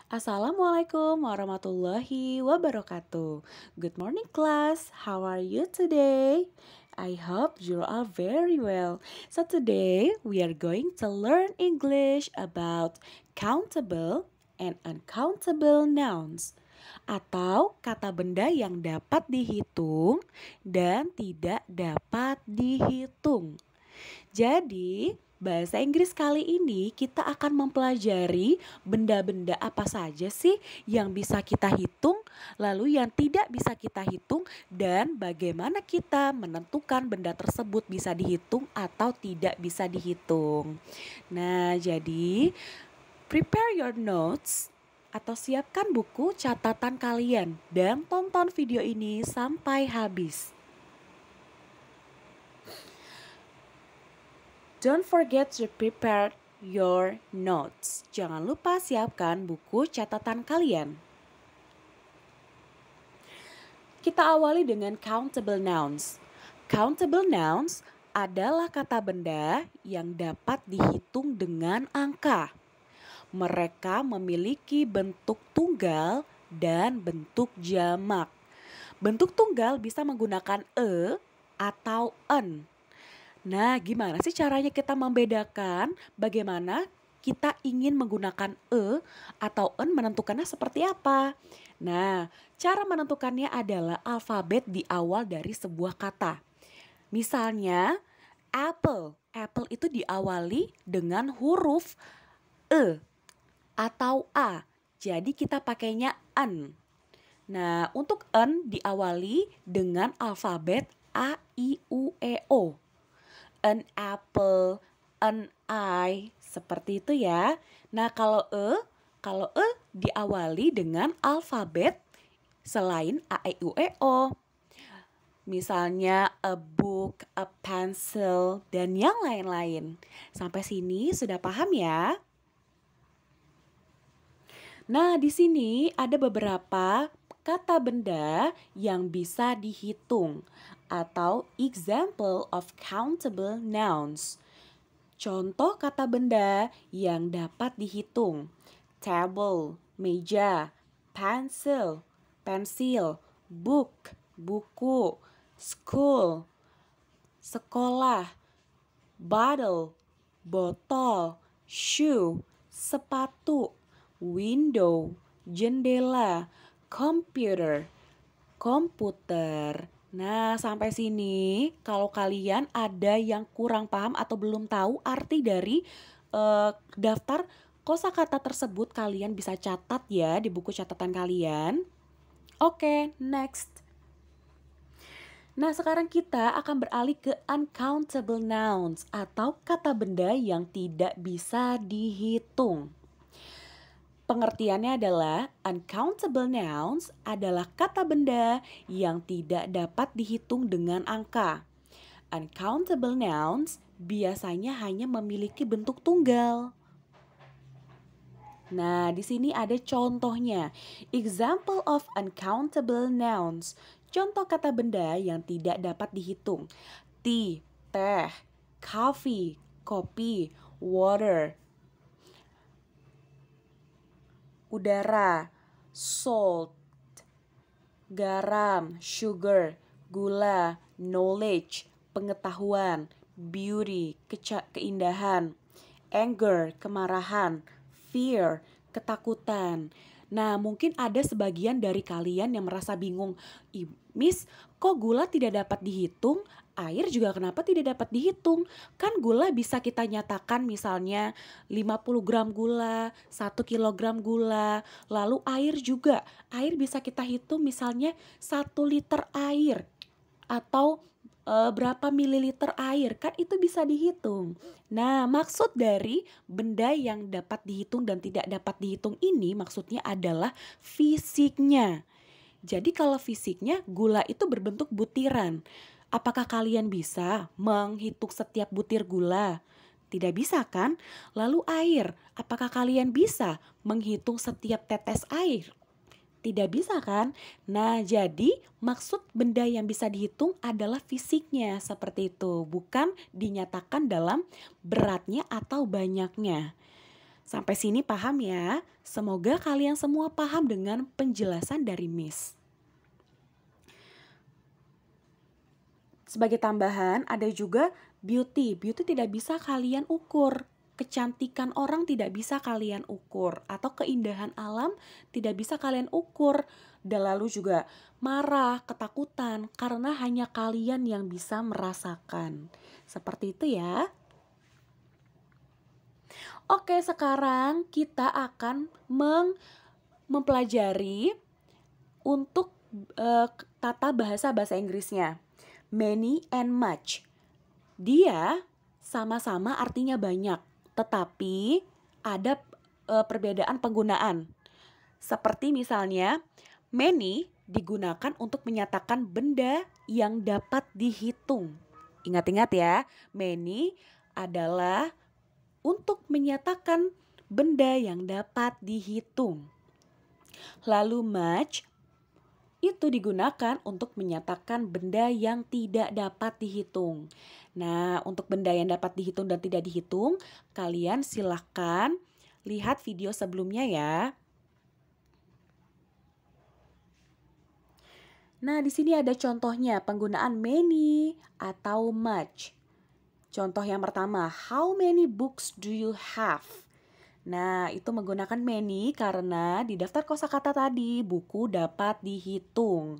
Assalamualaikum warahmatullahi wabarakatuh. Good morning, class. How are you today? I hope you are very well. So, today we are going to learn English about countable and uncountable nouns, atau kata benda yang dapat dihitung dan tidak dapat dihitung. Jadi, bahasa Inggris kali ini kita akan mempelajari benda-benda apa saja sih yang bisa kita hitung, lalu yang tidak bisa kita hitung, dan bagaimana kita menentukan benda tersebut bisa dihitung atau tidak bisa dihitung. Nah, jadi prepare your notes atau siapkan buku catatan kalian dan tonton video ini sampai habis. Don't forget to prepare your notes. Jangan lupa siapkan buku catatan kalian. Kita awali dengan countable nouns. Countable nouns adalah kata benda yang dapat dihitung dengan angka. Mereka memiliki bentuk tunggal dan bentuk jamak. Bentuk tunggal bisa menggunakan atau en. Nah, gimana sih caranya kita membedakan bagaimana kita ingin menggunakan atau en, menentukannya seperti apa? Nah, cara menentukannya adalah alfabet di awal dari sebuah kata. Misalnya, apple. Apple itu diawali dengan huruf e atau a. Jadi kita pakainya en. Nah, untuk en diawali dengan alfabet a, i, u, e, o. An apple, an eye, seperti itu ya. Nah, kalau e diawali dengan alfabet selain a, e, u, e, o. Misalnya a book, a pencil, dan yang lain-lain. Sampai sini sudah paham ya? Nah, di sini ada beberapa kata benda yang bisa dihitung atau example of countable nouns. Contoh kata benda yang dapat dihitung: table, meja; pencil, pensil; book, buku; school, sekolah; bottle, botol; shoe, sepatu; window, jendela; computer, komputer. Nah, sampai sini kalau kalian ada yang kurang paham atau belum tahu arti dari daftar kosakata tersebut, kalian bisa catat ya di buku catatan kalian. Oke, next. Nah, sekarang kita akan beralih ke uncountable nouns atau kata benda yang tidak bisa dihitung. Pengertiannya adalah uncountable nouns adalah kata benda yang tidak dapat dihitung dengan angka. Uncountable nouns biasanya hanya memiliki bentuk tunggal. Nah, di sini ada contohnya. Example of uncountable nouns. Contoh kata benda yang tidak dapat dihitung: tea, teh; coffee, kopi; water, udara; salt, garam; sugar, gula; knowledge, pengetahuan; beauty, keindahan; anger, kemarahan; fear, ketakutan. Nah, mungkin ada sebagian dari kalian yang merasa bingung. Miss, kok gula tidak dapat dihitung? Air juga kenapa tidak dapat dihitung? Kan gula bisa kita nyatakan misalnya 50 gram gula, 1 kilogram gula. Lalu air juga. Air bisa kita hitung misalnya 1 liter air. Atau berapa mililiter air, kan itu bisa dihitung. Nah, maksud dari benda yang dapat dihitung dan tidak dapat dihitung ini maksudnya adalah fisiknya. Jadi kalau fisiknya, gula itu berbentuk butiran. Apakah kalian bisa menghitung setiap butir gula? Tidak bisa kan? Lalu air, apakah kalian bisa menghitung setiap tetes air? Tidak bisa kan? Nah, jadi maksud benda yang bisa dihitung adalah fisiknya seperti itu, bukan dinyatakan dalam beratnya atau banyaknya. Sampai sini paham ya? Semoga kalian semua paham dengan penjelasan dari Miss. Sebagai tambahan ada juga beauty. Beauty tidak bisa kalian ukur. Kecantikan orang tidak bisa kalian ukur. Atau keindahan alam tidak bisa kalian ukur. Dan lalu juga marah, ketakutan. Karena hanya kalian yang bisa merasakan. Seperti itu ya. Oke, sekarang kita akan mempelajari untuk tata bahasa Inggrisnya. Many and much. Dia sama-sama artinya banyak, tetapi ada perbedaan penggunaan. Seperti misalnya, many digunakan untuk menyatakan benda yang dapat dihitung. Ingat-ingat ya, many adalah untuk menyatakan benda yang dapat dihitung. Lalu much itu digunakan untuk menyatakan benda yang tidak dapat dihitung. Nah, untuk benda yang dapat dihitung dan tidak dihitung, kalian silahkan lihat video sebelumnya ya. Nah, di sini ada contohnya penggunaan many atau much. Contoh yang pertama, how many books do you have? Nah, itu menggunakan many karena di daftar kosakata tadi buku dapat dihitung.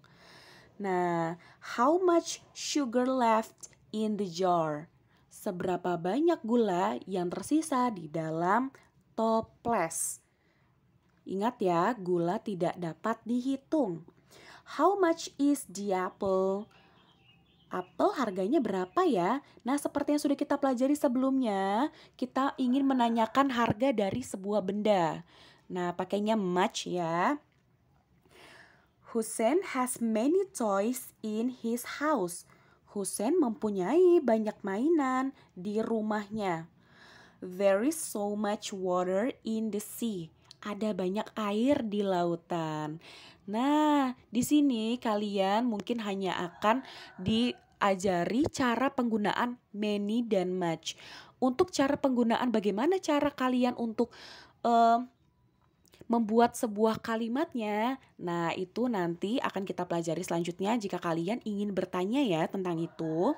Nah, how much sugar left in the jar? Seberapa banyak gula yang tersisa di dalam toples? Ingat ya, gula tidak dapat dihitung. How much is the apple? Apel harganya berapa ya? Nah, seperti yang sudah kita pelajari sebelumnya, kita ingin menanyakan harga dari sebuah benda. Nah, pakainya much ya. Hussein has many toys in his house. Hussein mempunyai banyak mainan di rumahnya. There is so much water in the sea. Ada banyak air di lautan. Nah, di sini kalian mungkin hanya akan diajari cara penggunaan many dan much. Untuk cara penggunaan, bagaimana cara kalian untuk membuat sebuah kalimatnya. Nah, itu nanti akan kita pelajari selanjutnya jika kalian ingin bertanya ya tentang itu.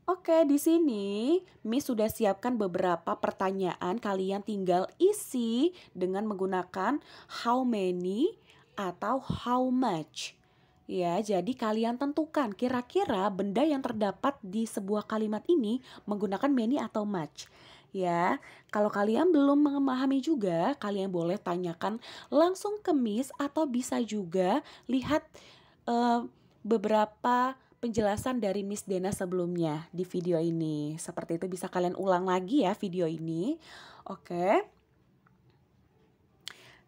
Oke, di sini Miss sudah siapkan beberapa pertanyaan, kalian tinggal isi dengan menggunakan how many atau how much. Ya, jadi kalian tentukan kira-kira benda yang terdapat di sebuah kalimat ini menggunakan many atau much. Ya, kalau kalian belum memahami juga, kalian boleh tanyakan langsung ke Miss atau bisa juga lihat beberapa penjelasan dari Miss Dena sebelumnya di video ini. Seperti itu, bisa kalian ulang lagi ya video ini. Oke.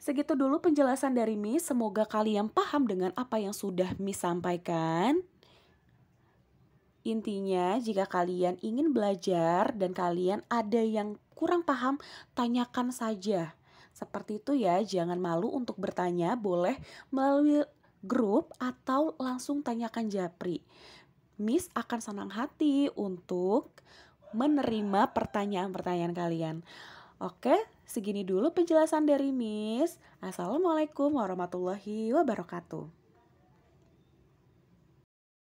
Segitu dulu penjelasan dari Miss. Semoga kalian paham dengan apa yang sudah Miss sampaikan. Intinya, jika kalian ingin belajar dan kalian ada yang kurang paham, tanyakan saja. Seperti itu ya, jangan malu untuk bertanya, boleh melalui grup atau langsung tanyakan Japri. Miss akan senang hati untuk menerima pertanyaan-pertanyaan kalian. Oke, segini dulu penjelasan dari Miss. Assalamualaikum warahmatullahi wabarakatuh.